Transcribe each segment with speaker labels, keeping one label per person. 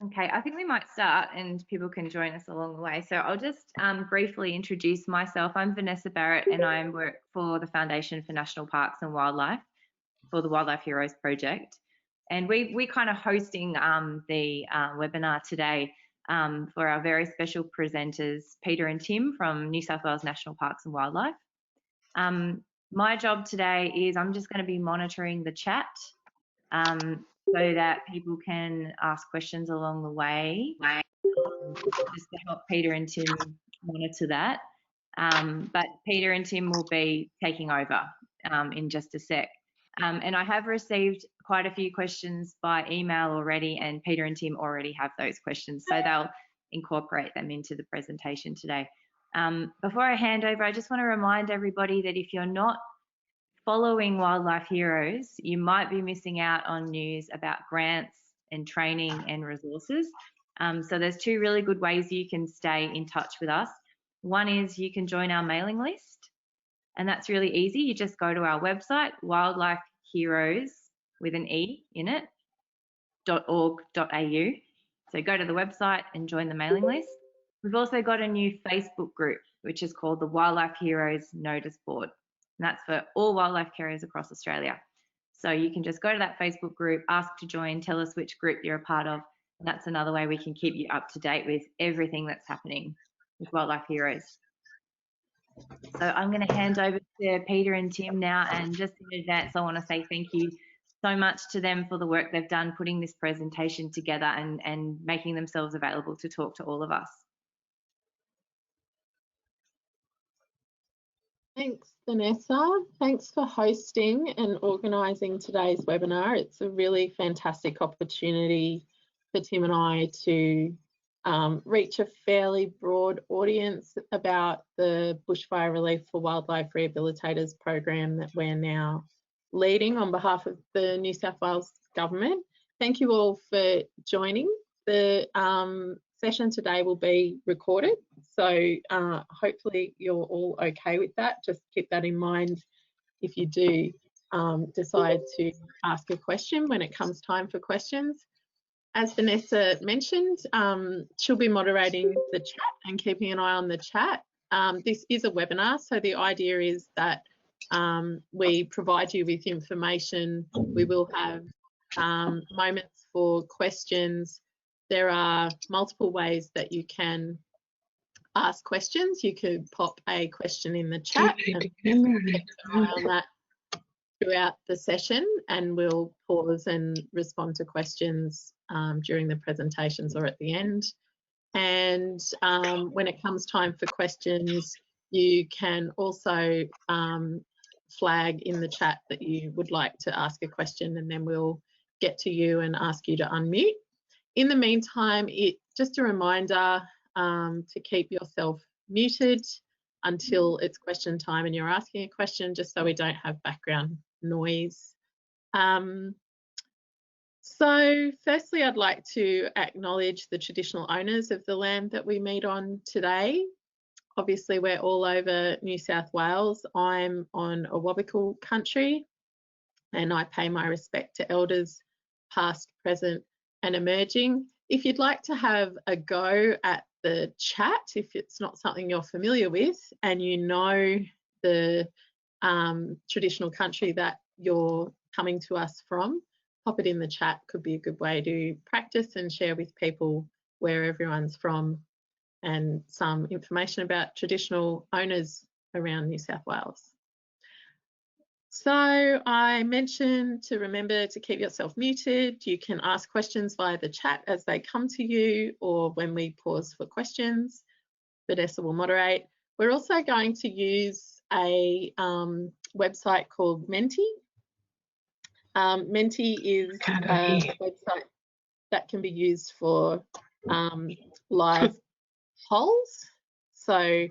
Speaker 1: Okay, I think we might start and people can join us along the way. So I'll just briefly introduce myself. I'm Vanessa Barrett and I work for the Foundation for National Parks and Wildlife for the Wildlife Heroes project. And we kind of hosting the webinar today for our very special presenters, Peter and Tim from New South Wales National Parks and Wildlife. My job today is I'm just going to be monitoring the chat so that people can ask questions along the way, just to help Peter and Tim monitor that. But Peter and Tim will be taking over in just a sec. And I have received quite a few questions by email already, and Peter and Tim already have those questions, so they'll incorporate them into the presentation today. Before I hand over, I just want to remind everybody that if you're not following Wildlife Heroes, you might be missing out on news about grants and training and resources. So there's two really good ways you can stay in touch with us. One is you can join our mailing list, and that's really easy. You just go to our website, Wildlife Heroes with an E in it, .org.au. So go to the website and join the mailing list. We've also got a new Facebook group, which is called the Wildlife Heroes Notice Board. And that's for all wildlife carriers across Australia. So you can just go to that Facebook group, ask to join, tell us which group you're a part of, and that's another way we can keep you up to date with everything that's happening with Wildlife Heroes. So I'm going to hand over to Peter and Tim now, and just in advance I want to say thank you so much to them for the work they've done putting this presentation together and making themselves available to talk to all of us.
Speaker 2: Thanks, Vanessa. Thanks for hosting and organising today's webinar. It's a really fantastic opportunity for Tim and I to reach a fairly broad audience about the Bushfire Relief for Wildlife Rehabilitators program that we're now leading on behalf of the New South Wales Government. Thank you all for joining. The session today will be recorded, so hopefully you're all okay with that. Just keep that in mind if you do decide to ask a question when it comes time for questions. As Vanessa mentioned, she'll be moderating the chat and keeping an eye on the chat. This is a webinar, so the idea is that we provide you with information. We will have moments for questions. There are multiple ways that you can ask questions. You could pop a question in the chat and keep an eye on that throughout the session, and we'll pause and respond to questions during the presentations or at the end. And when it comes time for questions, you can also flag in the chat that you would like to ask a question, and then we'll get to you and ask you to unmute. In the meantime, just a reminder to keep yourself muted until it's question time and you're asking a question, just so we don't have background noise. So firstly, I'd like to acknowledge the traditional owners of the land that we meet on today. Obviously, we're all over New South Wales. I'm on Awabakal country, and I pay my respect to elders past, present and emerging. If you'd like to have a go at the chat, if it's not something you're familiar with and you know the traditional country that you're coming to us from, pop it in the chat. Could be a good way to practice and share with people where everyone's from and some information about traditional owners around New South Wales. So I mentioned to remember to keep yourself muted. You can ask questions via the chat as they come to you, or when we pause for questions. Vanessa will moderate. We're also going to use a website called Menti. Menti is a website that can be used for live polls. So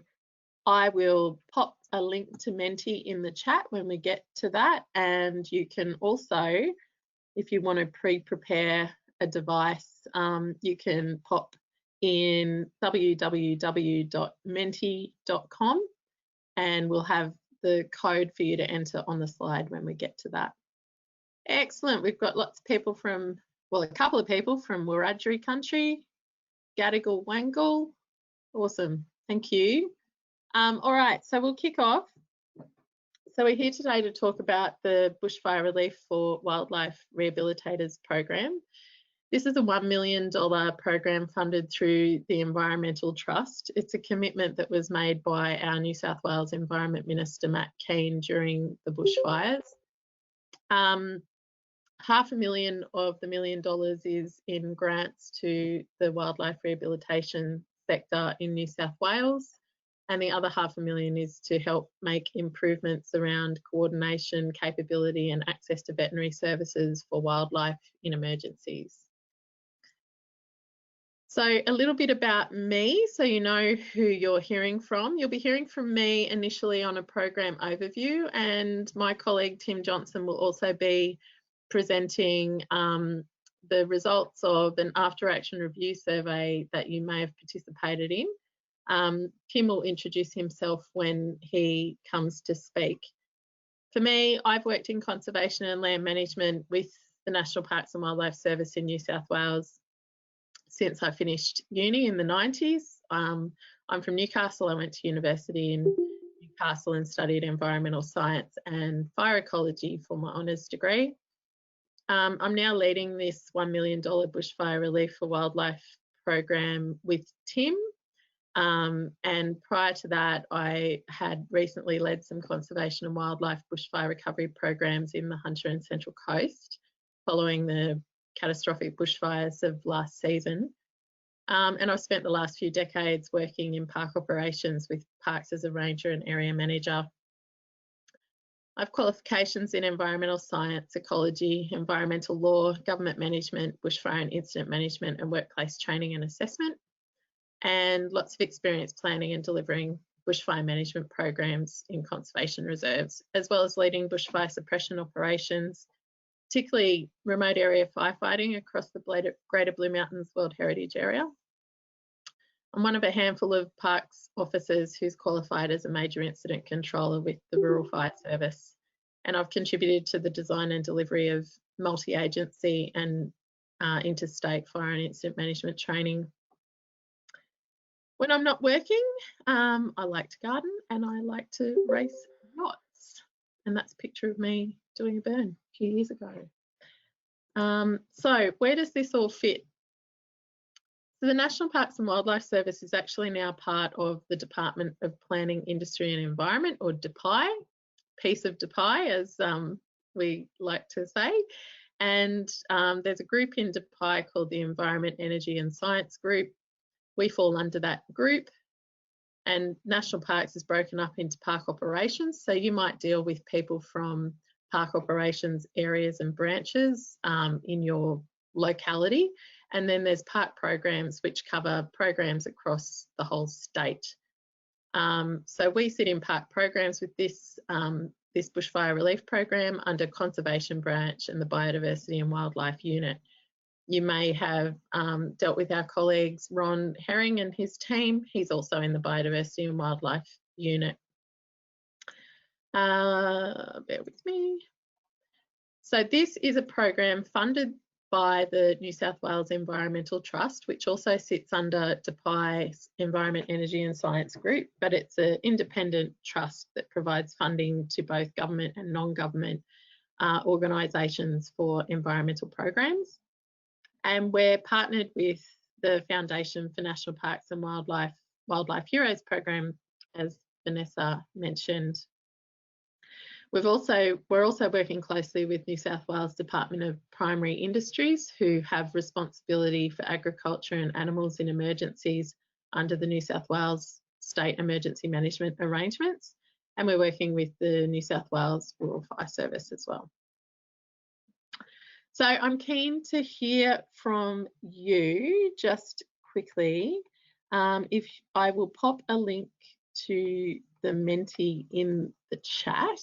Speaker 2: I will pop a link to Menti in the chat when we get to that, and you can also, if you want to pre-prepare a device, you can pop in www.menti.com and we'll have the code for you to enter on the slide when we get to that. Excellent, we've got lots of people from a couple of people from Wiradjuri country, Gadigal Wangal. Awesome, thank you. All right, so we'll kick off. So we're here today to talk about the Bushfire Relief for Wildlife Rehabilitators program. This is a $1 million program funded through the Environmental Trust. It's a commitment that was made by our New South Wales Environment Minister, Matt Keane, during the bushfires. $500,000 of the $1 million is in grants to the wildlife rehabilitation sector in New South Wales, and the other $500,000 is to help make improvements around coordination, capability and access to veterinary services for wildlife in emergencies. So a little bit about me, so you know who you're hearing from. You'll be hearing from me initially on a program overview, and my colleague Tim Johnson will also be presenting the results of an after action review survey that you may have participated in. Tim will introduce himself when he comes to speak. For me, I've worked in conservation and land management with the National Parks and Wildlife Service in New South Wales since I finished uni in the 90s. I'm from Newcastle. I went to university in Newcastle and studied environmental science and fire ecology for my honours degree. I'm now leading this $1 million bushfire relief for wildlife program with Tim. And prior to that, I had recently led some conservation and wildlife bushfire recovery programs in the Hunter and Central Coast following the catastrophic bushfires of last season. And I've spent the last few decades working in park operations with parks as a ranger and area manager. I have qualifications in environmental science, ecology, environmental law, government management, bushfire and incident management, and workplace training and assessment, and lots of experience planning and delivering bushfire management programs in conservation reserves, as well as leading bushfire suppression operations, particularly remote area firefighting across the Greater Blue Mountains World Heritage Area. I'm one of a handful of parks officers who's qualified as a major incident controller with the Rural Fire Service, and I've contributed to the design and delivery of multi-agency and interstate fire and incident management training. When I'm not working, I like to garden and I like to race yachts, and that's a picture of me doing a burn a few years ago. So where does this all fit? So the National Parks and Wildlife Service is actually now part of the Department of Planning, Industry and Environment, or DPI, piece of DPI as we like to say. And there's a group in DPI called the Environment, Energy and Science Group. We fall under that group, and National Parks is broken up into park operations. So you might deal with people from park operations areas and branches in your locality. And then there's park programs which cover programs across the whole state. So we sit in park programs with this bushfire relief program under conservation branch and the biodiversity and wildlife unit. You may have dealt with our colleagues Ron Herring and his team. He's also in the biodiversity and wildlife unit. Bear with me. So this is a program funded by the New South Wales Environmental Trust, which also sits under DPI's Environment, Energy and Science Group, but it's an independent trust that provides funding to both government and non-government organisations for environmental programs. And we're partnered with the Foundation for National Parks and Wildlife Heroes program, as Vanessa mentioned. We're also working closely with New South Wales Department of Primary Industries, who have responsibility for agriculture and animals in emergencies under the New South Wales State Emergency Management Arrangements. And we're working with the New South Wales Rural Fire Service as well. So I'm keen to hear from you just quickly. If I will pop a link to the Menti in the chat,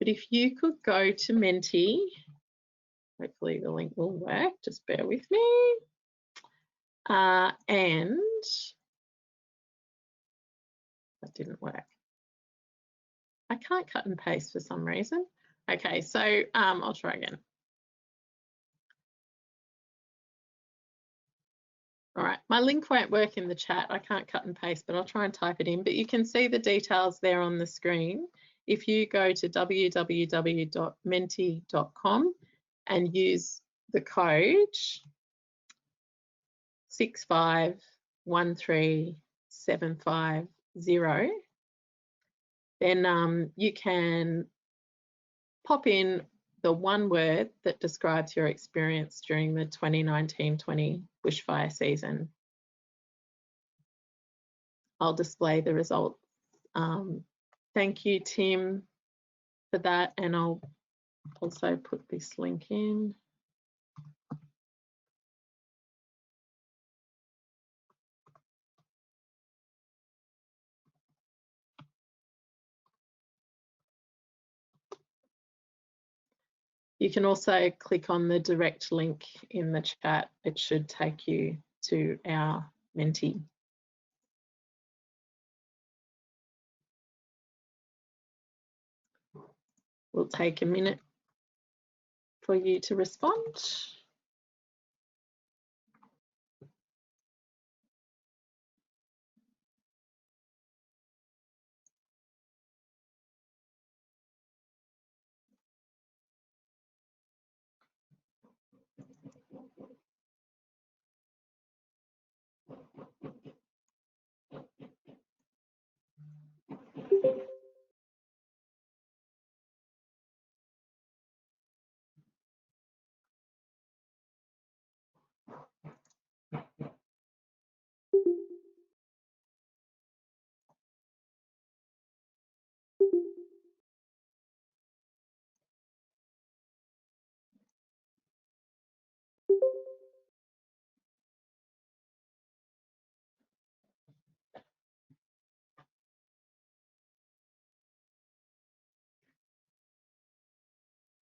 Speaker 2: but if you could go to Menti, hopefully the link will work, just bear with me. And that didn't work. I can't cut and paste for some reason. Okay, so I'll try again. All right, my link won't work in the chat. I can't cut and paste, but I'll try and type it in. But you can see the details there on the screen. If you go to www.menti.com and use the code 6513750, then you can pop in the one word that describes your experience during the 2019-20 bushfire season. I'll display the results. Thank you, Tim, for that, and I'll also put this link in. You can also click on the direct link in the chat. It should take you to our Menti. We'll take a minute for you to respond.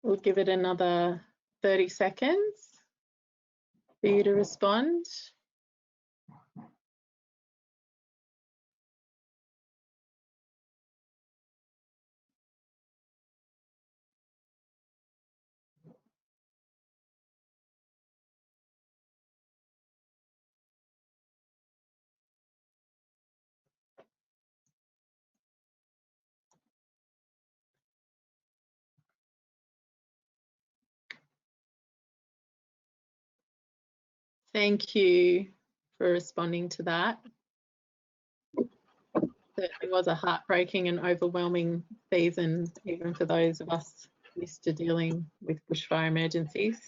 Speaker 2: We'll give it another 30 seconds for you to respond. Thank you for responding to that. It was a heartbreaking and overwhelming season, even for those of us used to dealing with bushfire emergencies.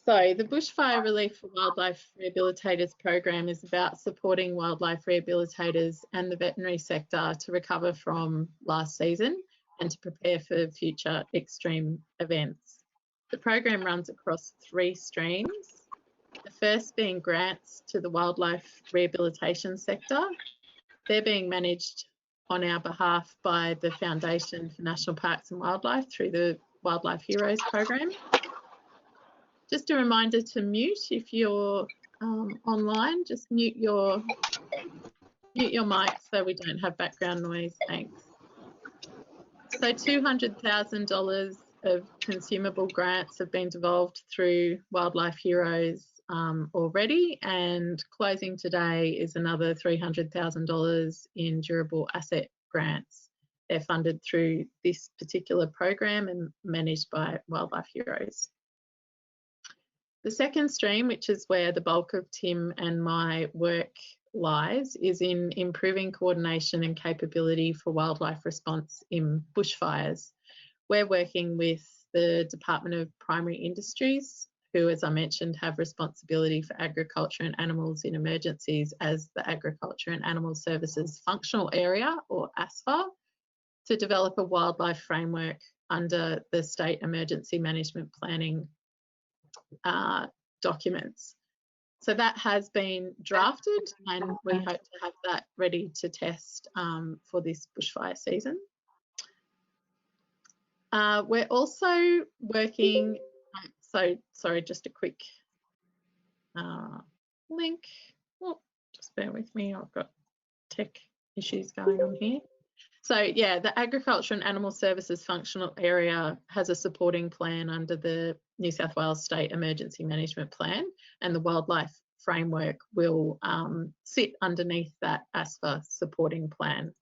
Speaker 2: So the Bushfire Relief for Wildlife Rehabilitators program is about supporting wildlife rehabilitators and the veterinary sector to recover from last season and to prepare for future extreme events. The program runs across 3 streams. The first being grants to the wildlife rehabilitation sector. They're being managed on our behalf by the Foundation for National Parks and Wildlife through the Wildlife Heroes program. Just a reminder to mute if you're online, just mute your mic so we don't have background noise, thanks. So $200,000 of consumable grants have been devolved through Wildlife Heroes already, and closing today is another $300,000 in durable asset grants. They're funded through this particular program and managed by Wildlife Heroes. The second stream, which is where the bulk of Tim and my work lies, is in improving coordination and capability for wildlife response in bushfires. We're working with the Department of Primary Industries, who, as I mentioned, have responsibility for agriculture and animals in emergencies as the Agriculture and Animal Services Functional Area, or ASFA, to develop a wildlife framework under the State Emergency Management Planning documents. So that has been drafted and we hope to have that ready to test for this bushfire season. We're also working, sorry, just a quick link. Oh, just bear with me, I've got tech issues going on here. So yeah, the Agriculture and Animal Services Functional Area has a supporting plan under the New South Wales State Emergency Management Plan, and the wildlife framework will sit underneath that ASFA supporting plan.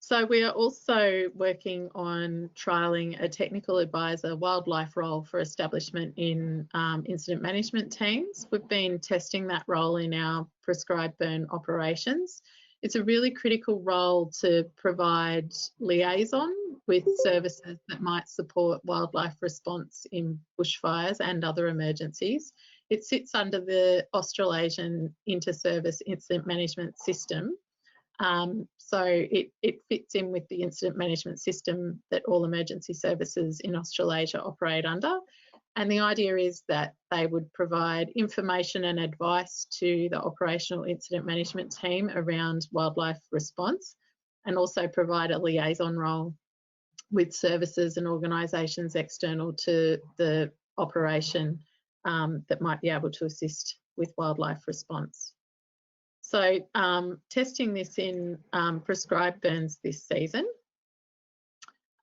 Speaker 2: So we are also working on trialling a technical advisor wildlife role for establishment in incident management teams. We've been testing that role in our prescribed burn operations. It's a really critical role to provide liaison with services that might support wildlife response in bushfires and other emergencies. It sits under the Australasian Inter-Service Incident Management System. So it fits in with the incident management system that all emergency services in Australasia operate under. And the idea is that they would provide information and advice to the operational incident management team around wildlife response, and also provide a liaison role with services and organisations external to the operation that might be able to assist with wildlife response. So testing this in prescribed burns this season.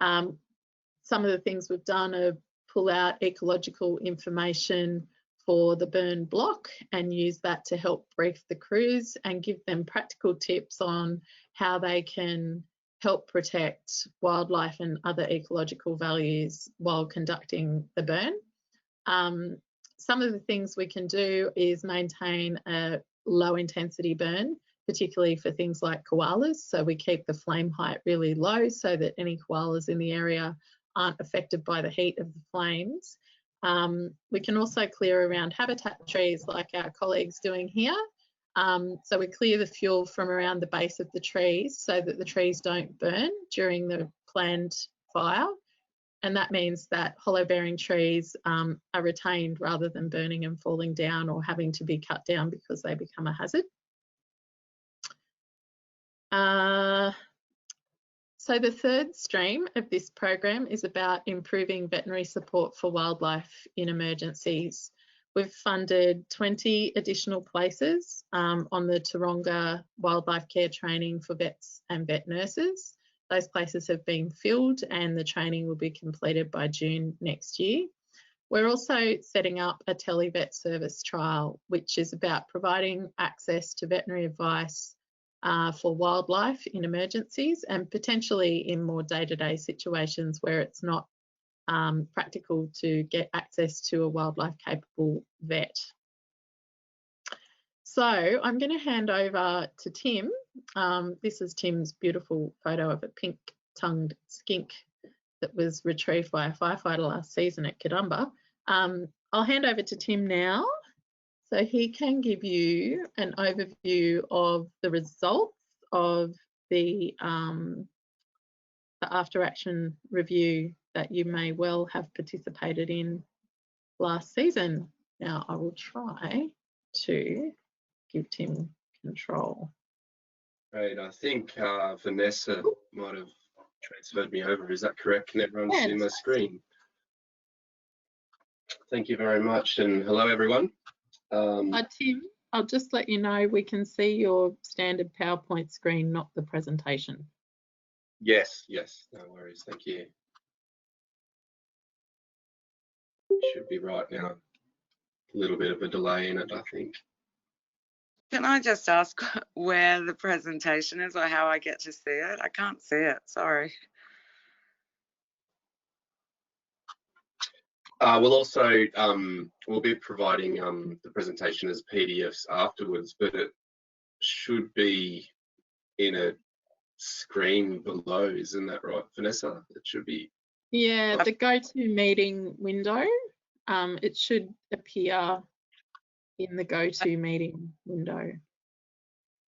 Speaker 2: Some of the things we've done are pull out ecological information for the burn block and use that to help brief the crews and give them practical tips on how they can help protect wildlife and other ecological values while conducting the burn. Some of the things we can do is maintain a low intensity burn, particularly for things like koalas. So we keep the flame height really low so that any koalas in the area aren't affected by the heat of the flames. We can also clear around habitat trees like our colleagues doing here. So we clear the fuel from around the base of the trees so that the trees don't burn during the planned fire. And that means that hollow bearing trees are retained rather than burning and falling down or having to be cut down because they become a hazard. So the third stream of this program is about improving veterinary support for wildlife in emergencies. We've funded 20 additional places on the Taronga wildlife care training for vets and vet nurses. Those places have been filled and the training will be completed by June next year. We're also setting up a televet service trial, which is about providing access to veterinary advice for wildlife in emergencies and potentially in more day-to-day situations where it's not practical to get access to a wildlife capable vet. So I'm going to hand over to Tim. This is Tim's beautiful photo of a pink-tongued skink that was retrieved by a firefighter last season at Kadumba. I'll hand over to Tim now so he can give you an overview of the results of the after action review that you may well have participated in last season. Now I will try to give Tim control.
Speaker 3: Great, I think Vanessa might have transferred me over. Is that correct? Can everyone see my screen? Thank you very much, and hello everyone.
Speaker 2: Tim, I'll just let you know we can see your standard PowerPoint screen, not the presentation.
Speaker 3: Yes, no worries, thank you. Should be right now. A little bit of a delay in it, I think.
Speaker 4: Can I just ask where the presentation is or how I get to see it? I can't see it, sorry.
Speaker 3: We'll also we'll be providing the presentation as PDFs afterwards, but it should be in a screen below, isn't that right, Vanessa? It should be.
Speaker 2: Yeah, the GoToMeeting window. It should appear in the GoToMeeting window.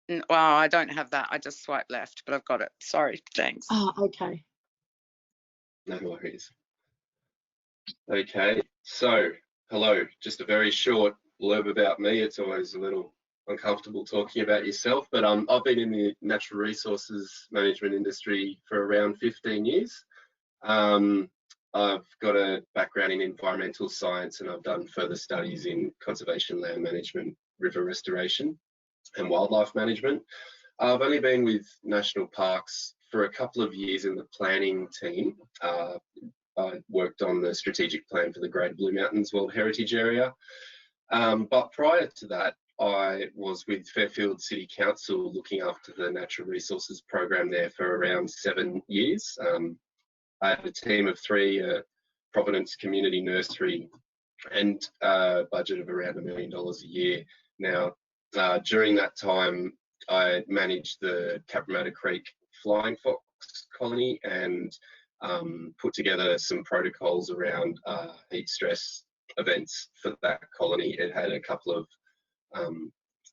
Speaker 4: Well, I don't have that. I just swipe left, but I've got it. Sorry, thanks.
Speaker 2: Oh, okay.
Speaker 3: No worries. Okay, so hello, just a very short blurb about me. It's always a little uncomfortable talking about yourself, but I've been in the natural resources management industry for around 15 years. I've got a background in environmental science and I've done further studies in conservation land management, river restoration and wildlife management. I've only been with national parks for a couple of years in the planning team. I worked on the strategic plan for the Greater Blue Mountains World Heritage Area. But prior to that, I was with Fairfield City Council looking after the natural resources program there for around 7 years. I had a team of 3, Providence Community Nursery, and a budget of around $1 million a year. Now, during that time, I managed the Cabramatta Creek Flying Fox colony and put together some protocols around heat stress events for that colony. It had a couple of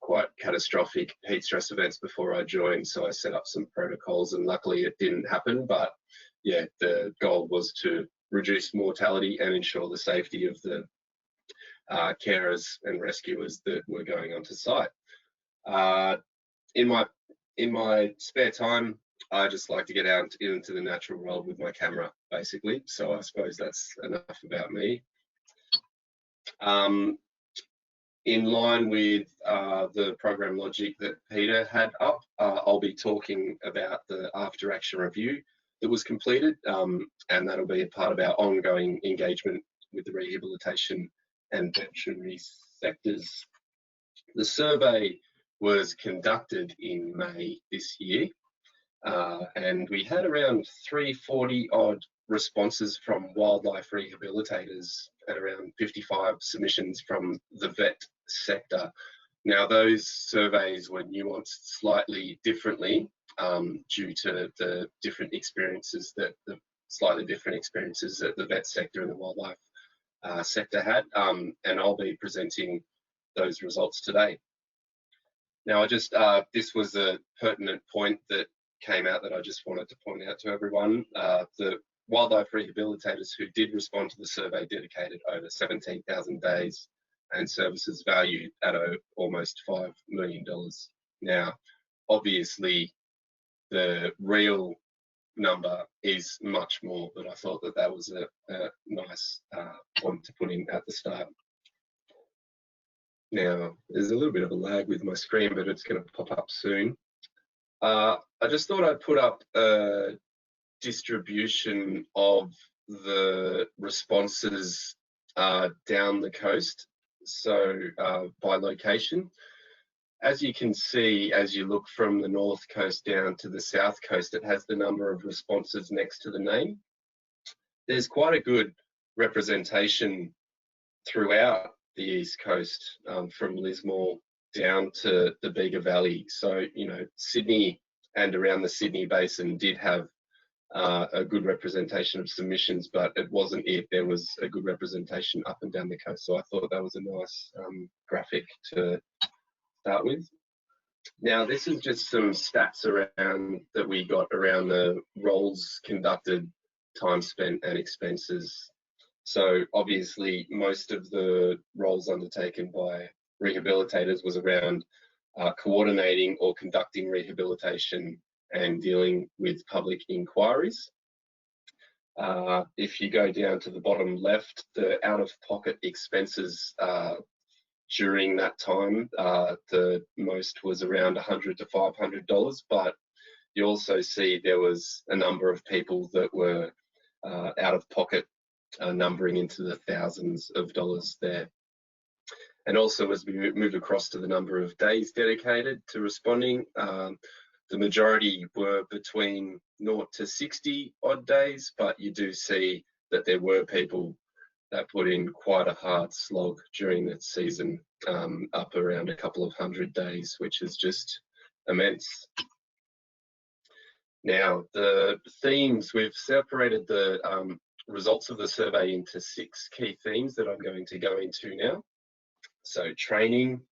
Speaker 3: quite catastrophic heat stress events before I joined, so I set up some protocols, and luckily it didn't happen. But yeah, the goal was to reduce mortality and ensure the safety of the carers and rescuers that were going onto site. In my spare time, I just like to get out into the natural world with my camera, basically. So I suppose that's enough about me. In line with the program logic that Peter had up, I'll be talking about the after action review that was completed, and that'll be a part of our ongoing engagement with the rehabilitation and veterinary sectors. The survey was conducted in May this year, and we had around 340 odd responses from wildlife rehabilitators and around 55 submissions from the vet sector. Now, those surveys were nuanced slightly differently due to the different experiences that the vet sector and the wildlife sector had, and I'll be presenting those results today. Now, this was a pertinent point that came out that I just wanted to point out to everyone. The wildlife rehabilitators who did respond to the survey dedicated over 17,000 days and services valued at almost $5 million. Now, obviously, the real number is much more, but I thought that that was a nice point to put in at the start. Now, there's a little bit of a lag with my screen, but it's going to pop up soon. I just thought I'd put up a distribution of the responses down the coast, so by location. As you can see, as you look from the north coast down to the south coast, it has the number of responses next to the name. There's quite a good representation throughout the east coast, from Lismore down to the Bega Valley. So, you know, Sydney and around the Sydney Basin did have a good representation of submissions, but it wasn't it. There was a good representation up and down the coast. So I thought that was a nice graphic to start with. Now, this is just some stats around that we got around the roles conducted, time spent and expenses. So obviously most of the roles undertaken by rehabilitators was around coordinating or conducting rehabilitation and dealing with public inquiries. If you go down to the bottom left, the out-of-pocket expenses during that time, the most was around $100 to $500, but you also see there was a number of people that were out of pocket, numbering into the thousands of dollars there. And also, as we move across to the number of days dedicated to responding, the majority were between 0 to 60 odd days, but you do see that there were people that put in quite a hard slog during that season, up around a couple of 100 days, which is just immense. Now, the themes, we've separated the results of the survey into 6 key themes that I'm going to go into now. So training,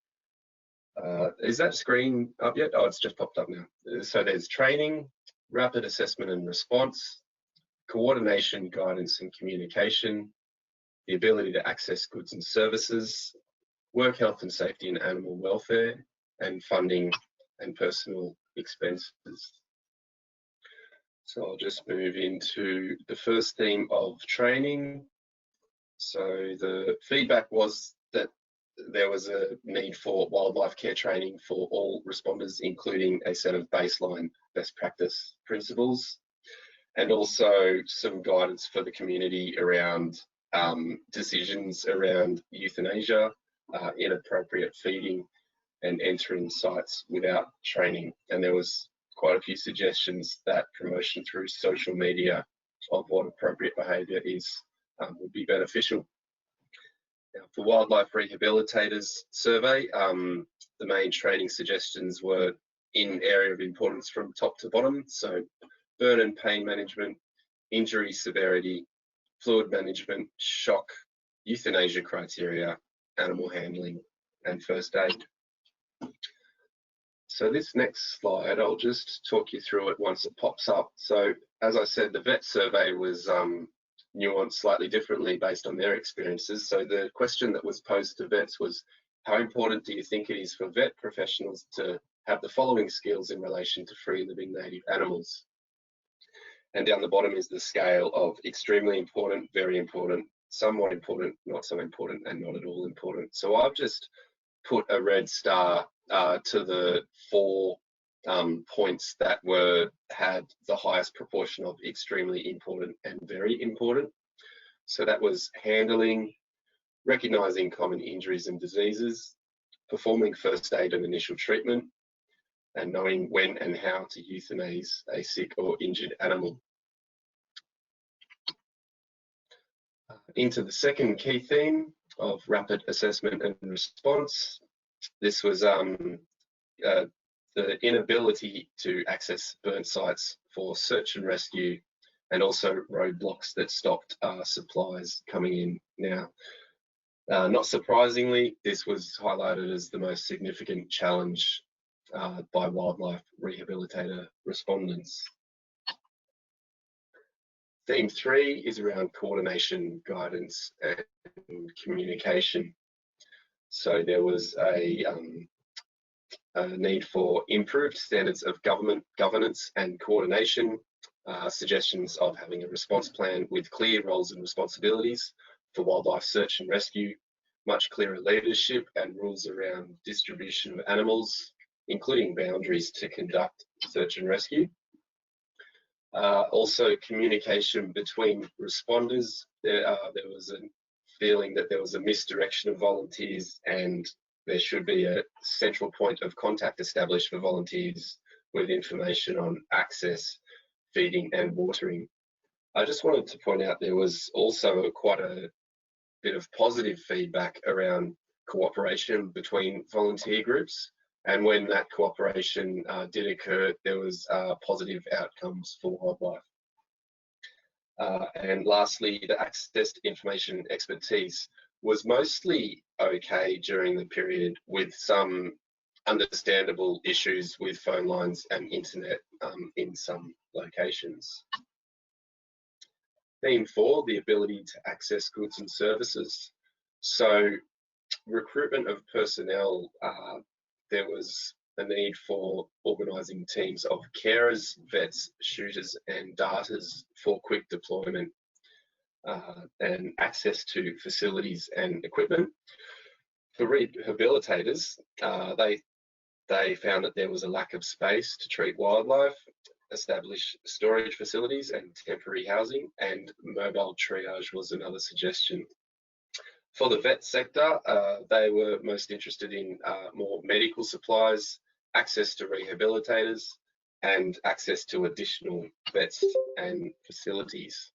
Speaker 3: is that screen up yet? Oh, it's just popped up now. So there's training, rapid assessment and response, coordination, guidance and communication, the ability to access goods and services, work health and safety and animal welfare, and funding and personal expenses. So I'll just move into the first theme of training. So the feedback was that there was a need for wildlife care training for all responders, including a set of baseline best practice principles, and also some guidance for the community around decisions around euthanasia, inappropriate feeding, and entering sites without training. And there was quite a few suggestions that promotion through social media of what appropriate behaviour is would be beneficial. Now, for Wildlife Rehabilitators survey, the main training suggestions were in area of importance from top to bottom. So burn and pain management, injury severity, fluid management, shock, euthanasia criteria, animal handling, and first aid. So this next slide, I'll just talk you through it once it pops up. So as I said, the vet survey was nuanced slightly differently based on their experiences. So the question that was posed to vets was, how important do you think it is for vet professionals to have the following skills in relation to free living native animals? And down the bottom is the scale of extremely important, very important, somewhat important, not so important, and not at all important. So I've just put a red star to the 4 points that had the highest proportion of extremely important and very important. So that was handling, recognising common injuries and diseases, performing first aid and initial treatment, and knowing when and how to euthanize a sick or injured animal. Into the second key theme of rapid assessment and response. This was the inability to access burn sites for search and rescue, and also roadblocks that stopped supplies coming in. Now, not surprisingly, this was highlighted as the most significant challenge by wildlife rehabilitator respondents. Theme 3 is around coordination, guidance, and communication. So there was a need for improved standards of governance and coordination, suggestions of having a response plan with clear roles and responsibilities for wildlife search and rescue, much clearer leadership and rules around distribution of animals, including boundaries to conduct search and rescue. Also communication between responders. There was a feeling that there was a misdirection of volunteers, and there should be a central point of contact established for volunteers with information on access, feeding and watering. I just wanted to point out there was also quite a bit of positive feedback around cooperation between volunteer groups, and when that cooperation did occur, there was positive outcomes for wildlife. And lastly, the access to information expertise was mostly okay during the period, with some understandable issues with phone lines and internet in some locations. Theme 4, the ability to access goods and services. So recruitment of personnel, there was a need for organising teams of carers, vets, shooters and darters for quick deployment, and access to facilities and equipment. For rehabilitators, they found that there was a lack of space to treat wildlife, establish storage facilities and temporary housing, and mobile triage was another suggestion. For the vet sector, they were most interested in more medical supplies, access to rehabilitators, and access to additional vets and facilities.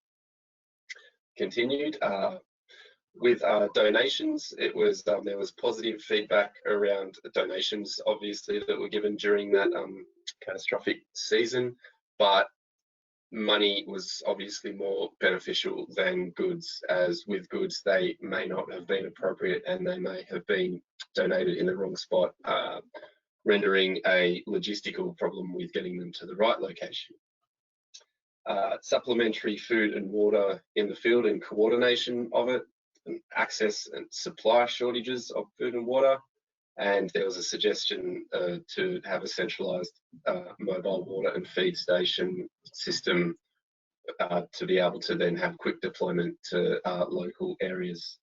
Speaker 3: Continued with donations. It was there was positive feedback around donations, obviously, that were given during that catastrophic season, but money was obviously more beneficial than goods, as with goods they may not have been appropriate and they may have been donated in the wrong spot, rendering a logistical problem with getting them to the right location. Supplementary food and water in the field and coordination of it, and access and supply shortages of food and water, and there was a suggestion to have a centralised mobile water and feed station system to be able to then have quick deployment to local areas.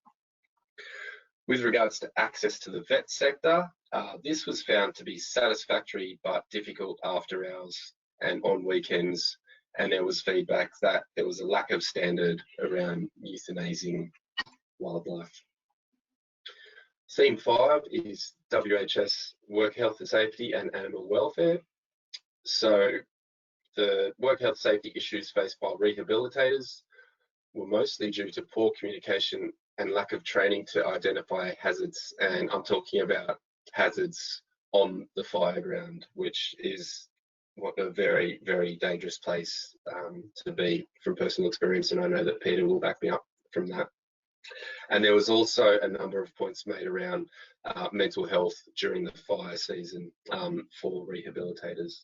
Speaker 3: With regards to access to the vet sector, this was found to be satisfactory but difficult after hours and on weekends, and there was feedback that there was a lack of standard around euthanizing wildlife. Theme 5 is WHS, Work Health and Safety and Animal Welfare. So the work health safety issues faced by rehabilitators were mostly due to poor communication and lack of training to identify hazards. And I'm talking about hazards on the fire ground, which is a very, very dangerous place to be from personal experience. And I know that Peter will back me up from that. And there was also a number of points made around mental health during the fire season for rehabilitators.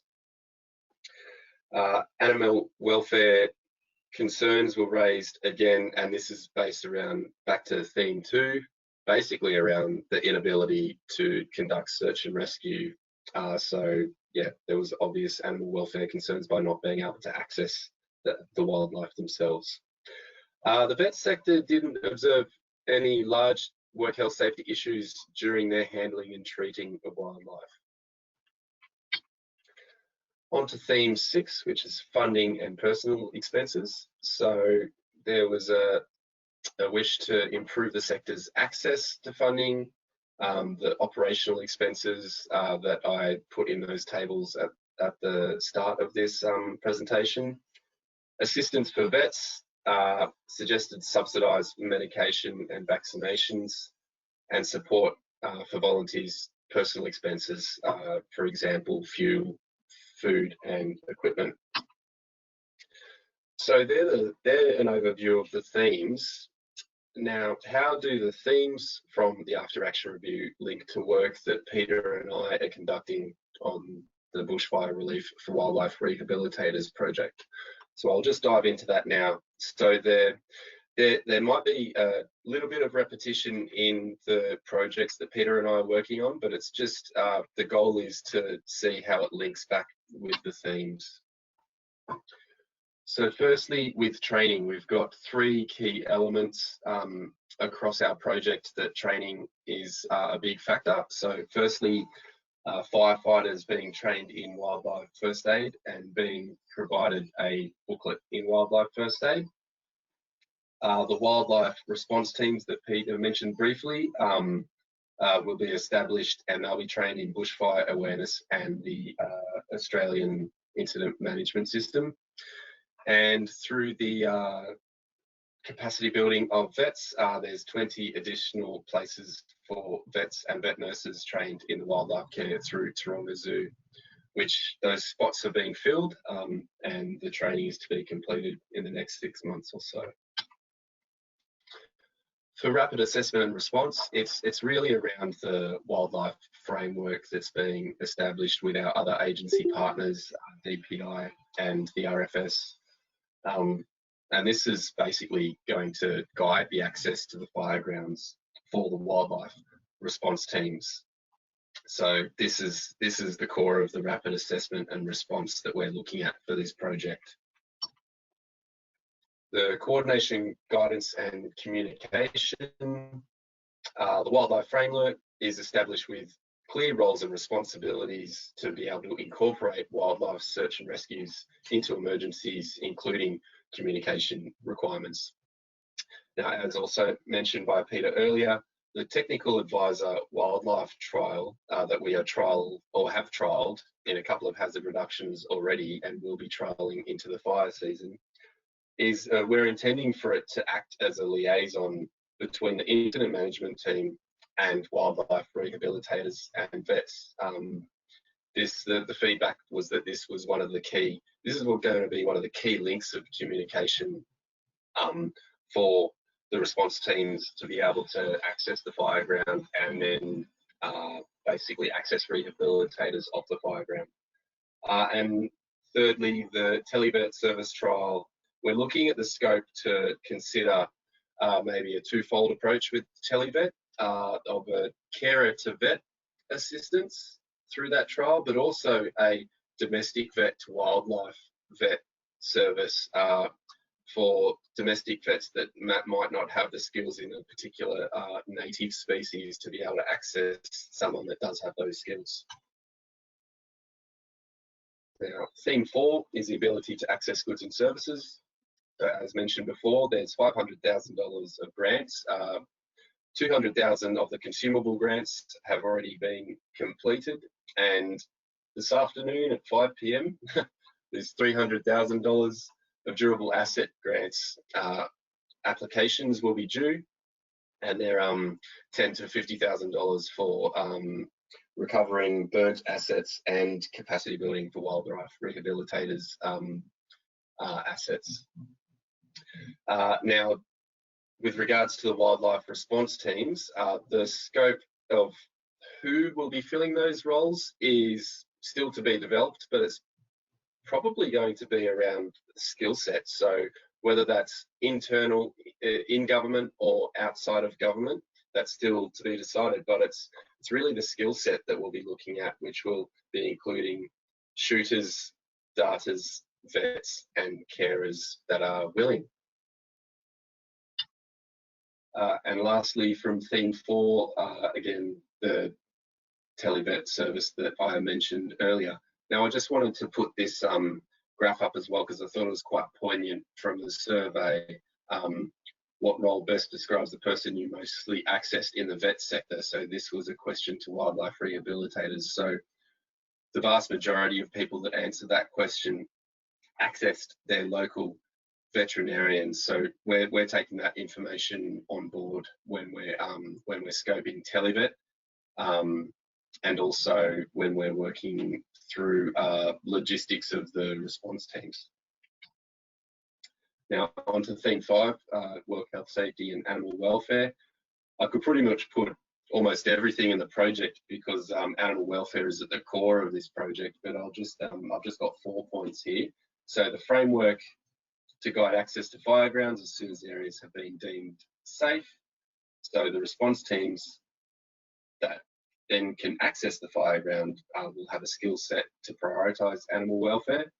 Speaker 3: Animal welfare concerns were raised again, and this is based around, back to theme 2, basically around the inability to conduct search and rescue. So yeah, there was obvious animal welfare concerns by not being able to access the wildlife themselves. The vet sector didn't observe any large work health safety issues during their handling and treating of wildlife. On to theme 6, which is funding and personal expenses. So there was a wish to improve the sector's access to funding, the operational expenses that I put in those tables at the start of this presentation. Assistance for vets, suggested subsidised medication and vaccinations, and support for volunteers' personal expenses, for example, fuel, food and equipment. So they're an overview of the themes. Now, how do the themes from the after action review link to work that Peter and I are conducting on the Bushfire Relief for Wildlife Rehabilitators project? So I'll just dive into that now. So there might be a little bit of repetition in the projects that Peter and I are working on, but it's just the goal is to see how it links back with the themes. So firstly, with training, we've got 3 key elements across our project that training is a big factor. So firstly, firefighters being trained in wildlife first aid and being provided a booklet in wildlife first aid. The wildlife response teams that Peter mentioned briefly will be established, and they'll be trained in bushfire awareness and the Australian Incident Management System. And through the capacity building of vets, there's 20 additional places for vets and vet nurses trained in the wildlife care through Taronga Zoo, which those spots are being filled, and the training is to be completed in the next 6 months or so. For rapid assessment and response, it's really around the wildlife framework that's being established with our other agency partners, DPI and the RFS. And this is basically going to guide the access to the fire grounds for the wildlife response teams. So this is the core of the rapid assessment and response that we're looking at for this project. The coordination, guidance and communication. The wildlife framework is established with clear roles and responsibilities to be able to incorporate wildlife search and rescues into emergencies, including communication requirements. Now, as also mentioned by Peter earlier, the technical advisor wildlife trial that we are have trialled in a couple of hazard reductions already and will be trialling into the fire season is we're intending for it to act as a liaison between the incident management team and wildlife rehabilitators and vets. The feedback was that this is going to be one of the key links of communication for the response teams to be able to access the fire ground and then basically access rehabilitators off the fire ground. And thirdly, the televet service trial, we're looking at the scope to consider maybe a twofold approach with televet of a carer to vet assistance through that trial, but also a domestic vet to wildlife vet service for domestic vets that might not have the skills in a particular native species to be able to access someone that does have those skills. Now, theme 4 is the ability to access goods and services. As mentioned before, there's $500,000 of grants. 200,000 of the consumable grants have already been completed, and this afternoon at 5 p.m. there's $300,000 of durable asset grants. Applications will be due, and they're $10,000 to $50,000 for recovering burnt assets and capacity building for wildlife rehabilitators assets. Now, with regards to the wildlife response teams, the scope of who will be filling those roles is still to be developed, but it's probably going to be around skill sets. So whether that's internal in government or outside of government, that's still to be decided, but it's really the skill set that we'll be looking at, which will be including shooters, darters, vets and carers that are willing. And lastly, from theme 4, again, the televet service that I mentioned earlier. Now, I just wanted to put this graph up as well because I thought it was quite poignant from the survey. What role best describes the person you mostly accessed in the vet sector? So this was a question to wildlife rehabilitators. So the vast majority of people that answered that question accessed their local veterinarians. So we're taking that information on board when we're scoping televet, and also when we're working through logistics of the response teams. Now on to theme 5, work health, safety and animal welfare. I could pretty much put almost everything in the project because animal welfare is at the core of this project, but I've just got 4 points here. So the framework to guide access to fire grounds as soon as areas have been deemed safe. So the response teams that then can access the fire ground will have a skill set to prioritise animal welfare.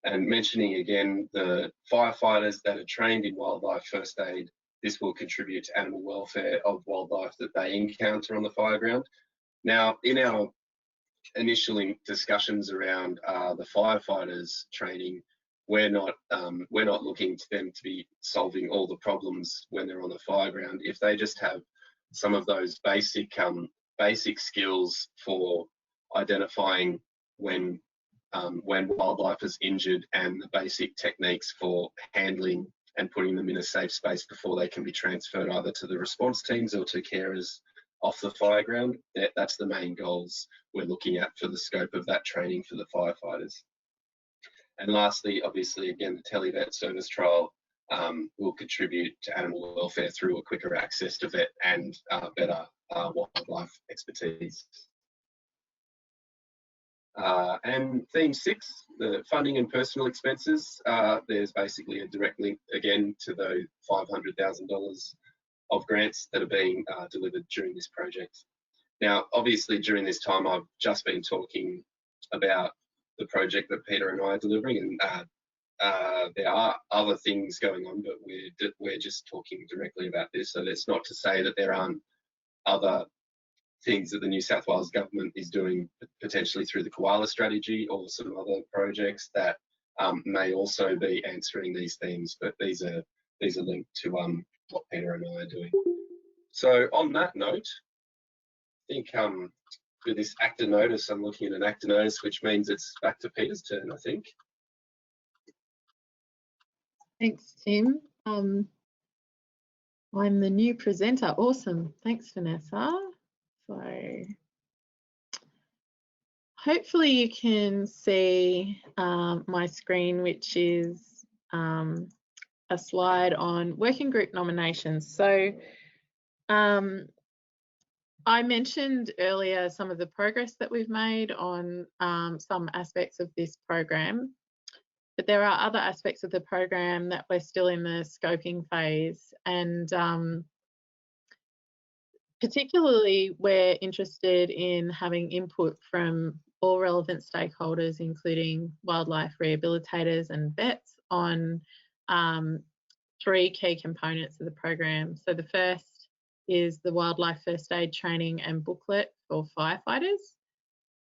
Speaker 3: And mentioning again the firefighters that are trained in wildlife first aid, this will contribute to animal welfare of wildlife that they encounter on the fire ground. Now, in our initial discussions around the firefighters training, we're not looking to them to be solving all the problems when they're on the fire ground. If they just have some of those basic skills for identifying when wildlife is injured and the basic techniques for handling and putting them in a safe space before they can be transferred either to the response teams or to carers off the fire ground, that's the main goals we're looking at for the scope of that training for the firefighters. And lastly, obviously, again, the televet service trial will contribute to animal welfare through a quicker access to vet and better wildlife expertise. And theme 6, the funding and personal expenses. There's basically a direct link again to the $500,000 of grants that are being delivered during this project. Now, obviously, during this time, I've just been talking about the project that Peter and I are delivering, and there are other things going on, but we're just talking directly about this. So that's not to say that there aren't other things that the New South Wales government is doing potentially through the koala strategy or some other projects that may also be answering these themes, but these are linked to what Peter and I are doing. So on that note, I think with this actor notice, I'm looking at an actor notice, which means it's back to Peter's turn, I think.
Speaker 2: Thanks, Tim. I'm the new presenter. Awesome. Thanks, Vanessa. So hopefully you can see my screen, which is a slide on working group nominations. So I mentioned earlier some of the progress that we've made on some aspects of this program, but there are other aspects of the program that we're still in the scoping phase, and particularly we're interested in having input from all relevant stakeholders, including wildlife rehabilitators and vets on 3 key components of the program. So the first is the wildlife first aid training and booklet for firefighters.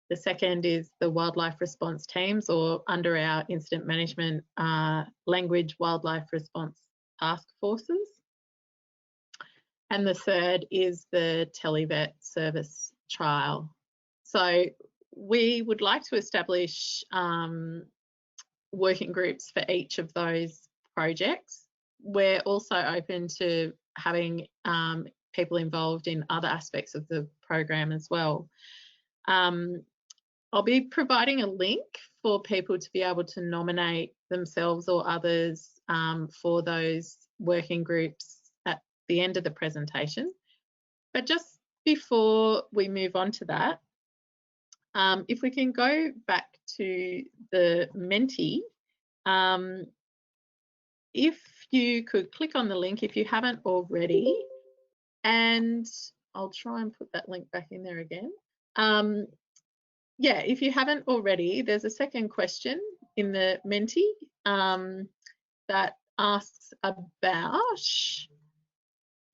Speaker 2: The second is the wildlife response teams, or under our incident management language, wildlife response task forces. And the third is the televet service trial. So we would like to establish working groups for each of those projects. We're also open to having people involved in other aspects of the program as well. I'll be providing a link for people to be able to nominate themselves or others for those working groups at the end of the presentation. But just before we move on to that, if we can go back to the Menti, if you could click on the link if you haven't already, and I'll try and put that link back in there again. Yeah, if you haven't already, there's a second question in the Menti that asks about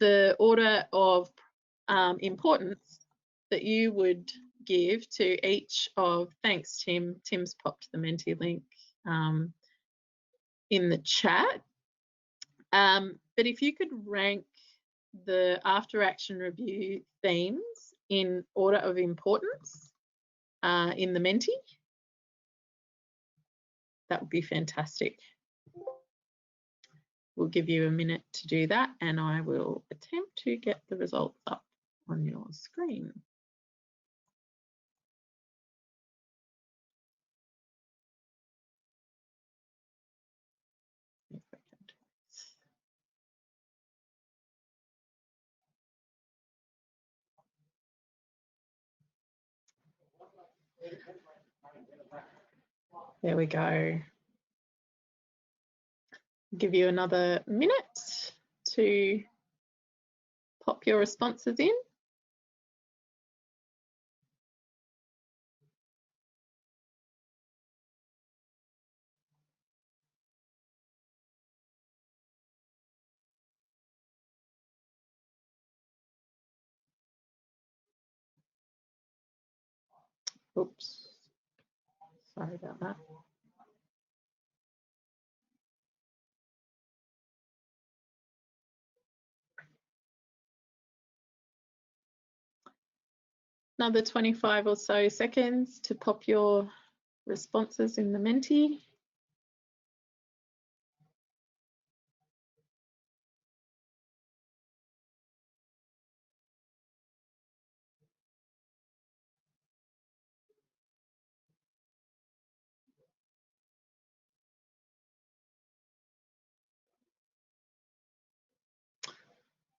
Speaker 2: the order of importance that you would give to each of, thanks Tim, Tim's popped the Menti link in the chat. But if you could rank the after action review themes in order of importance in the Menti, that would be fantastic. We'll give you a minute to do that, and I will attempt to get the results up on your screen. There we go. Give you another minute to pop your responses in. Oops, sorry about that. Another 25 or so seconds to pop your responses in the Menti.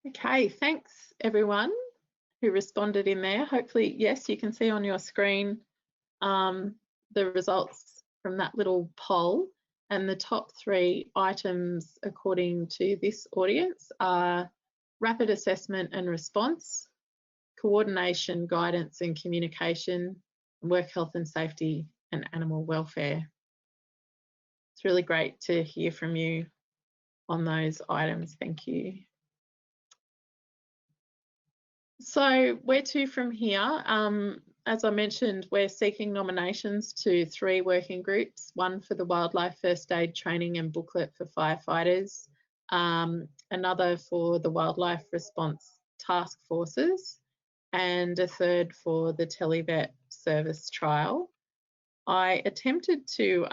Speaker 2: Okay, thanks everyone who responded in there. Hopefully, yes, you can see on your screen the results from that little poll, and the top 3 items according to this audience are rapid assessment and response, coordination, guidance and communication, work health and safety and animal welfare. It's really great to hear from you on those items. Thank you. So where to from here? As I mentioned, we're seeking nominations to 3 working groups, one for the wildlife first aid training and booklet for firefighters, another for the wildlife response task forces, and a third for the televet service trial. I attempted to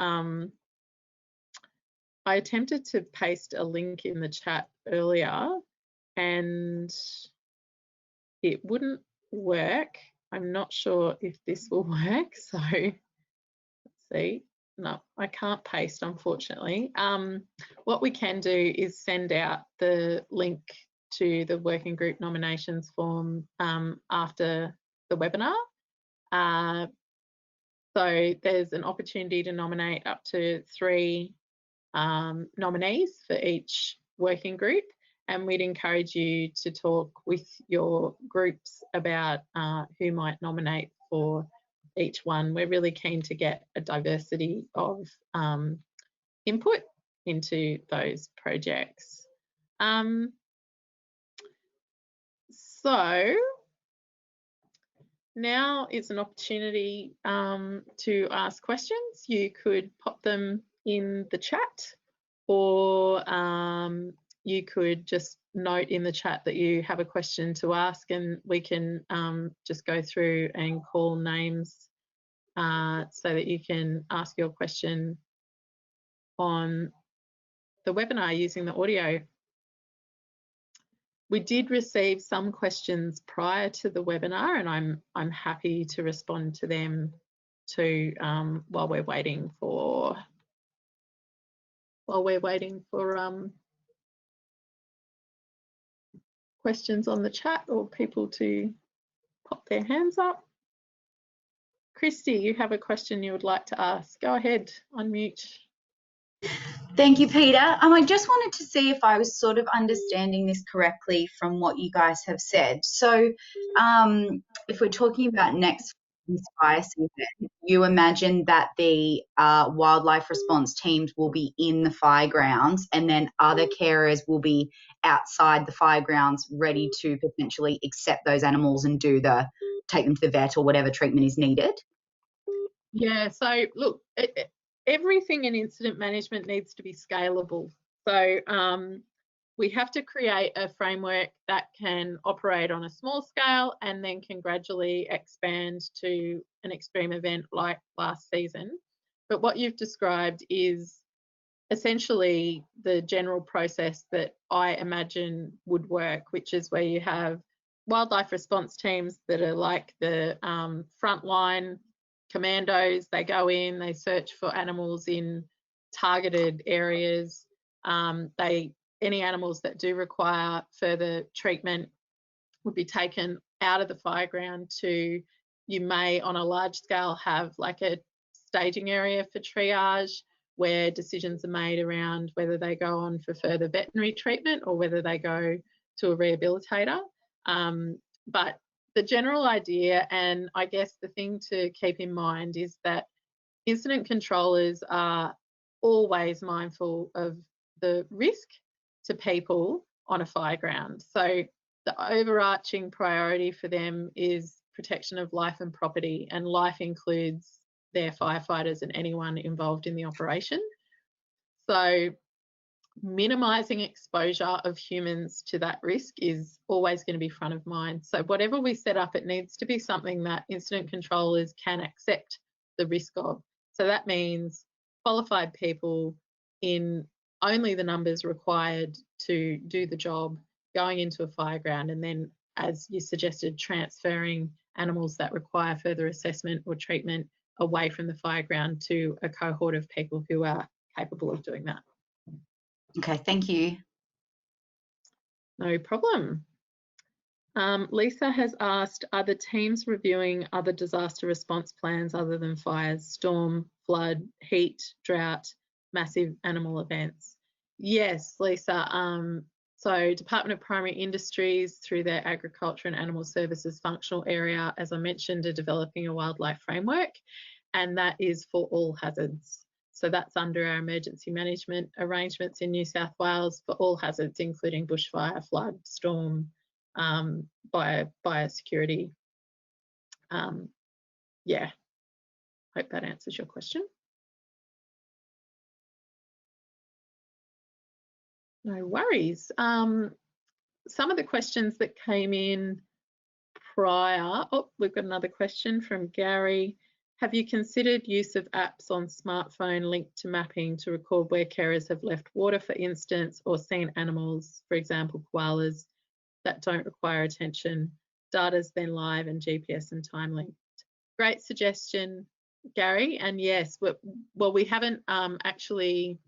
Speaker 2: paste a link in the chat earlier and it wouldn't work. I'm not sure if this will work, so let's see. No, I can't paste, unfortunately. What we can do is send out the link to the working group nominations form after the webinar. So there's an opportunity to nominate up to 3 nominees for each working group, and we'd encourage you to talk with your groups about who might nominate for each one. We're really keen to get a diversity of input into those projects. So now is an opportunity to ask questions. You could pop them in the chat, or you could just note in the chat that you have a question to ask, and we can just go through and call names so that you can ask your question on the webinar using the audio. We did receive some questions prior to the webinar, and I'm happy to respond to them too while we're waiting for questions on the chat or people to pop their hands up. Christy, you have a question you would like to ask. Go ahead, unmute.
Speaker 5: Thank you, Peter. I just wanted to see if I was sort of understanding this correctly from what you guys have said. So if we're talking about next fire season, you imagine that the wildlife response teams will be in the fire grounds, and then other carers will be outside the fire grounds ready to potentially accept those animals and take them to the vet or whatever treatment is needed?
Speaker 2: Yeah, so look, everything in incident management needs to be scalable. So we have to create a framework that can operate on a small scale and then can gradually expand to an extreme event like last season. But what you've described is essentially the general process that I imagine would work, which is where you have wildlife response teams that are like the frontline commandos. They go in, they search for animals in targeted areas. Any animals that do require further treatment would be taken out of the fire ground to, you may on a large scale have like a staging area for triage where decisions are made around whether they go on for further veterinary treatment or whether they go to a rehabilitator. But the general idea, and I guess the thing to keep in mind, is that incident controllers are always mindful of the risk to people on a fire ground. So the overarching priority for them is protection of life and property, and life includes their firefighters and anyone involved in the operation. So minimising exposure of humans to that risk is always going to be front of mind. So whatever we set up, it needs to be something that incident controllers can accept the risk of. So that means qualified people in only the numbers required to do the job going into a fire ground, and then, as you suggested, transferring animals that require further assessment or treatment away from the fire ground to a cohort of people who are capable of doing that.
Speaker 5: Okay, thank you.
Speaker 2: No problem. Lisa has asked, are the teams reviewing other disaster response plans other than fires, storm, flood, heat, drought, massive animal events? Yes, Lisa. So Department of Primary Industries, through their Agriculture and Animal Services functional area, as I mentioned, are developing a wildlife framework, and that is for all hazards. So that's under our emergency management arrangements in New South Wales for all hazards, including bushfire, flood, storm, biosecurity. Yeah, hope that answers your question. No worries. Some of the questions that came in prior, we've got another question from Gary. Have you considered use of apps on smartphone linked to mapping to record where carers have left water, for instance, or seen animals, for example, koalas, that don't require attention? Data's then live and GPS and time linked. Great suggestion, Gary. And yes, well, we haven't actually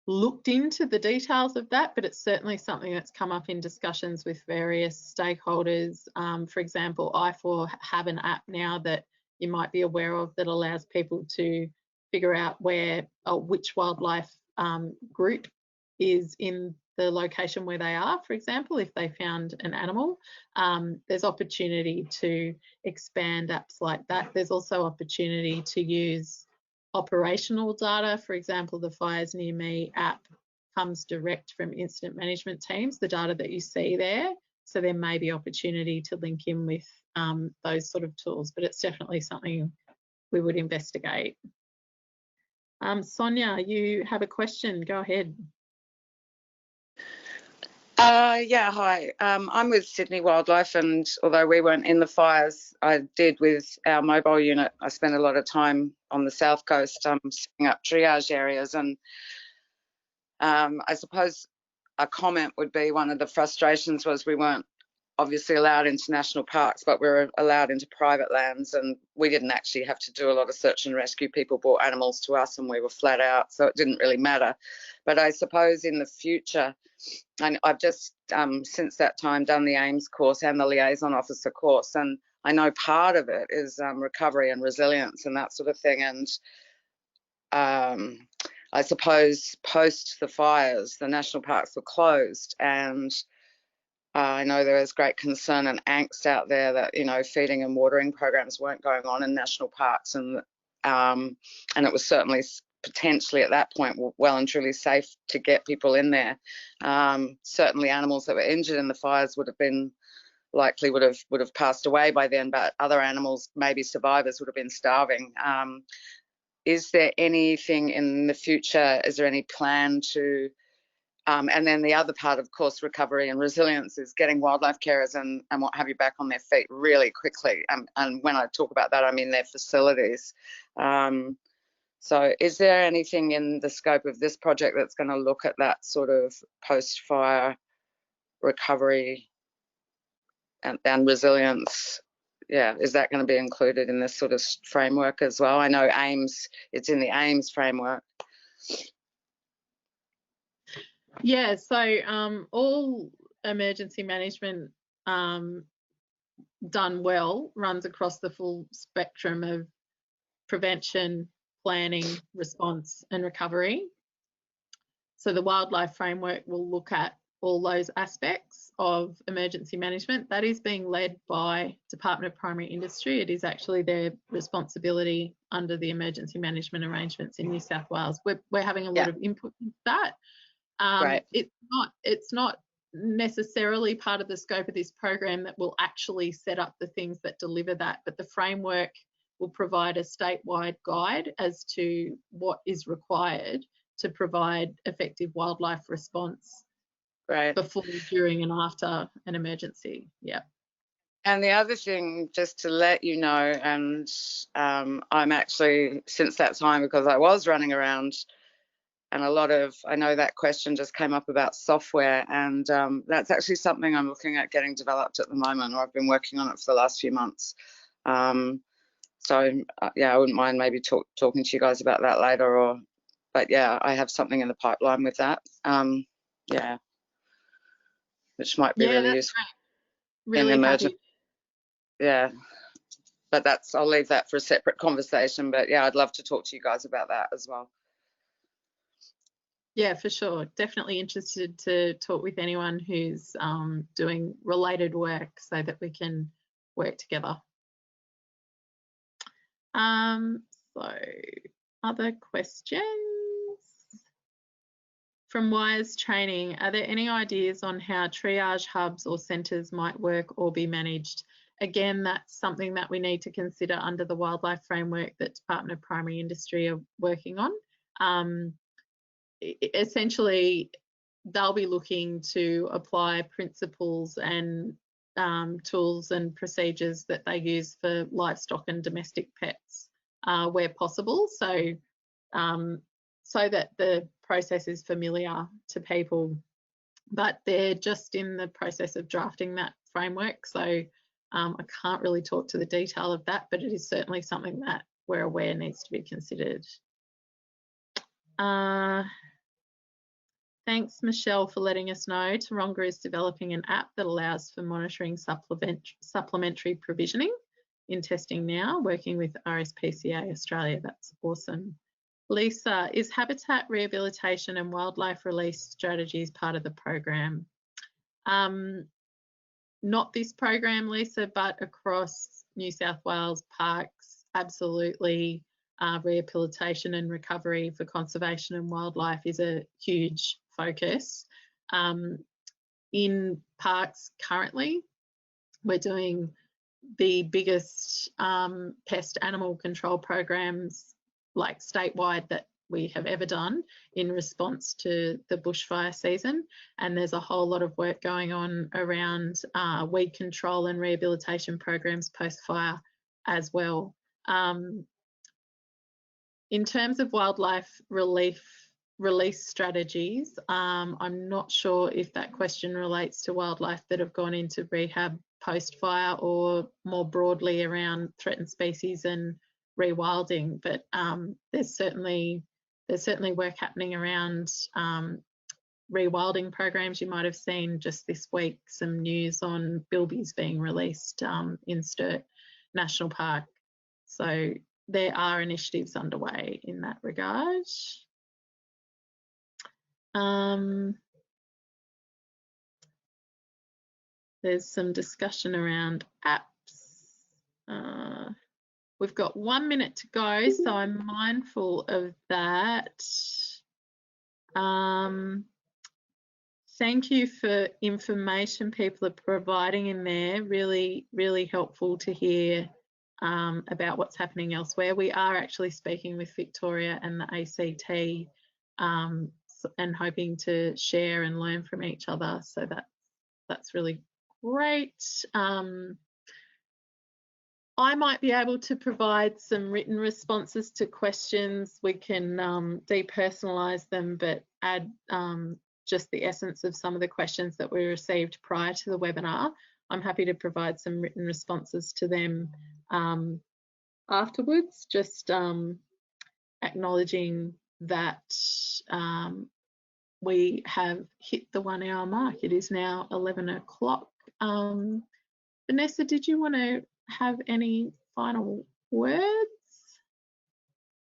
Speaker 2: looked into the details of that, but it's certainly something that's come up in discussions with various stakeholders. For example, I4 have an app now that you might be aware of that allows people to figure out which wildlife group is in the location where they are. For example, if they found an animal, there's opportunity to expand apps like that. There's also opportunity to use operational data. For example, the Fires Near Me app comes direct from incident management teams, the data that you see there. So there may be opportunity to link in with those sort of tools, but it's definitely something we would investigate. Sonia, you have a question, go ahead.
Speaker 4: Yeah, hi. I'm with Sydney Wildlife, and although we weren't in the fires, I did with our mobile unit. I spent a lot of time on the south coast setting up triage areas, and I suppose a comment would be one of the frustrations was we weren't obviously allowed into national parks, but we were allowed into private lands, and we didn't actually have to do a lot of search and rescue. People brought animals to us and we were flat out, so it didn't really matter. But I suppose in the future, and I've just since that time done the AIMS course and the liaison officer course, and I know part of it is recovery and resilience and that sort of thing. And I suppose post the fires, the national parks were closed, and I know there is great concern and angst out there that, you know, feeding and watering programs weren't going on in national parks, and it was certainly potentially at that point well and truly safe to get people in there. Certainly animals that were injured in the fires would have been likely would have passed away by then, but other animals, maybe survivors, would have been starving. Is there anything in the future, is there any plan to and then the other part, of course, recovery and resilience is getting wildlife carers and what have you back on their feet really quickly. And when I talk about that, I mean their facilities. So is there anything in the scope of this project that's going to look at that sort of post-fire recovery and resilience? Yeah, is that going to be included in this sort of framework as well? I know AIMS, it's in the AIMS framework.
Speaker 2: Yeah, so all emergency management done well runs across the full spectrum of prevention, planning, response and recovery. So the wildlife framework will look at all those aspects of emergency management. That is being led by Department of Primary Industry. It is actually their responsibility under the emergency management arrangements in New South Wales. We're having a lot of input into that.
Speaker 4: Right.
Speaker 2: It's not necessarily part of the scope of this program that will actually set up the things that deliver that, but the framework will provide a statewide guide as to what is required to provide effective wildlife response before, during and after an emergency. Yeah.
Speaker 4: And the other thing, just to let you know, and I'm actually, since that time, because I was running around, and I know that question just came up about software, and that's actually something I'm looking at getting developed at the moment, or I've been working on it for the last few months. So yeah, I wouldn't mind maybe talking to you guys about that later, but yeah, I have something in the pipeline with that. Yeah, which might be really useful.
Speaker 2: Really
Speaker 4: in
Speaker 2: happy.
Speaker 4: Yeah, but I'll leave that for a separate conversation. But yeah, I'd love to talk to you guys about that as well.
Speaker 2: Yeah, for sure. Definitely interested to talk with anyone who's doing related work so that we can work together. So other questions? From WISE training, are there any ideas on how triage hubs or centres might work or be managed? Again, that's something that we need to consider under the wildlife framework that Department of Primary Industry are working on. Essentially, they'll be looking to apply principles and tools and procedures that they use for livestock and domestic pets where possible, so that the process is familiar to people. But they're just in the process of drafting that framework, so I can't really talk to the detail of that, but it is certainly something that we're aware needs to be considered. Thanks, Michelle, for letting us know. Taronga is developing an app that allows for monitoring supplementary provisioning in testing now, working with RSPCA Australia. That's awesome. Lisa, is habitat rehabilitation and wildlife release strategies part of the program? Not this program, Lisa, but across New South Wales parks, absolutely. rehabilitation and recovery for conservation and wildlife is a huge focus. In parks currently, we're doing the biggest pest animal control programs, like statewide, that we have ever done in response to the bushfire season. And there's a whole lot of work going on around weed control and rehabilitation programs post-fire as well. In terms of wildlife release strategies, I'm not sure if that question relates to wildlife that have gone into rehab post-fire or more broadly around threatened species and rewilding, but there's certainly work happening around rewilding programs. You might have seen just this week some news on bilbies being released in Sturt National Park. So there are initiatives underway in that regard. There's some discussion around apps. We've got 1 minute to go, so I'm mindful of that. Thank you for information people are providing in there. Really, really helpful to hear about what's happening elsewhere. We are actually speaking with Victoria and the ACT and hoping to share and learn from each other. So that's really great. I might be able to provide some written responses to questions. We can depersonalise them, but add just the essence of some of the questions that we received prior to the webinar. I'm happy to provide some written responses to them afterwards, just acknowledging that we have hit the 1 hour mark. It is now 11 o'clock. Vanessa, did you want to have any final words?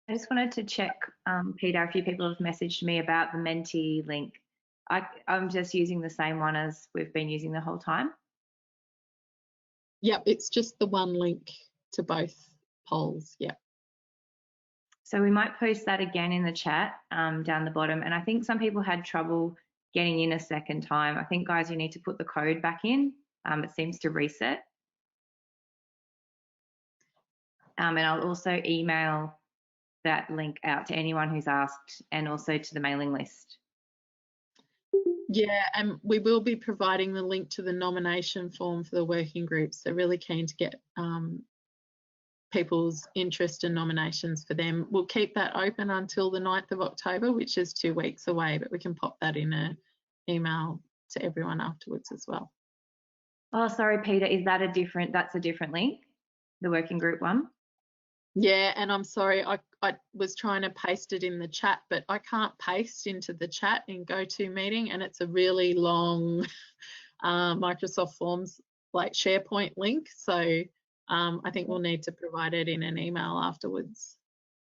Speaker 1: I just wanted to check, Peter, a few people have messaged me about the Menti link. I'm just using the same one as we've been using the whole time.
Speaker 2: Yep, it's just the one link to both polls. Yep.
Speaker 1: So we might post that again in the chat down the bottom. And I think some people had trouble getting in a second time. I think, guys, you need to put the code back in. It seems to reset. And I'll also email that link out to anyone who's asked and also to the mailing list.
Speaker 2: Yeah, and we will be providing the link to the nomination form for the working group. So really keen to get people's interest and nominations for them. We'll keep that open until the 9th of October, which is 2 weeks away, but we can pop that in an email to everyone afterwards as well.
Speaker 1: Oh, sorry, Peter, is that that's a different link, the working group one?
Speaker 2: Yeah, and I'm sorry, I was trying to paste it in the chat, but I can't paste into the chat in GoToMeeting, and it's a really long Microsoft Forms like SharePoint link. So I think we'll need to provide it in an email afterwards.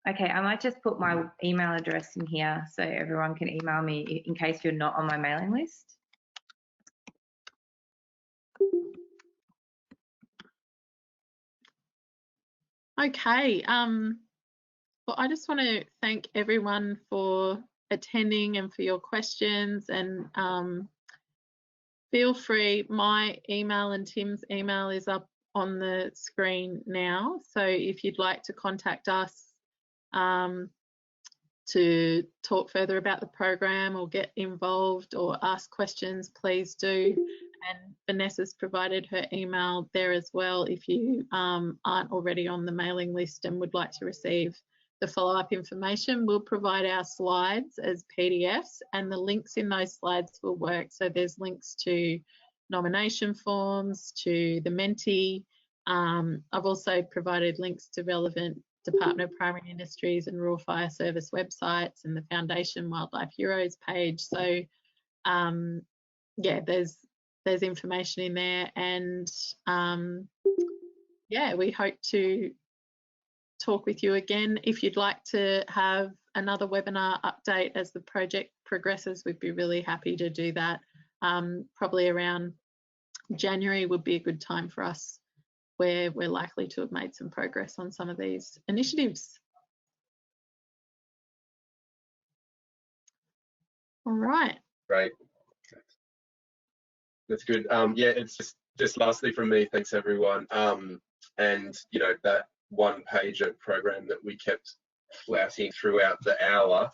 Speaker 1: Okay, I might just put my email address in here so everyone can email me in case you're not on my mailing list.
Speaker 2: Okay, well, I just want to thank everyone for attending and for your questions, and feel free, my email and Tim's email is up on the screen now. So if you'd like to contact us to talk further about the program or get involved or ask questions, please do. And Vanessa's provided her email there as well if you aren't already on the mailing list and would like to receive the follow-up information. We'll provide our slides as PDFs, and the links in those slides will work. So there's links to nomination forms, to the Menti. I've also provided links to relevant Department of Primary Industries and Rural Fire Service websites and the Foundation Wildlife Heroes page. So yeah, there's information in there, and yeah, we hope to talk with you again. If you'd like to have another webinar update as the project progresses, we'd be really happy to do that. Probably around January would be a good time for us, where we're likely to have made some progress on some of these initiatives. All right.
Speaker 3: Great. That's good. Yeah, it's just lastly from me, thanks everyone. And you know, that one pager program that we kept flouting throughout the hour,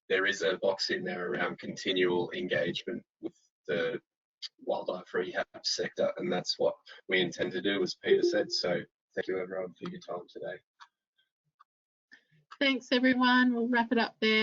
Speaker 3: there is a box in there around continual engagement with the wildlife rehab sector, and that's what we intend to do, as Peter said. So thank you everyone for your time today.
Speaker 2: Thanks everyone. We'll wrap it up there.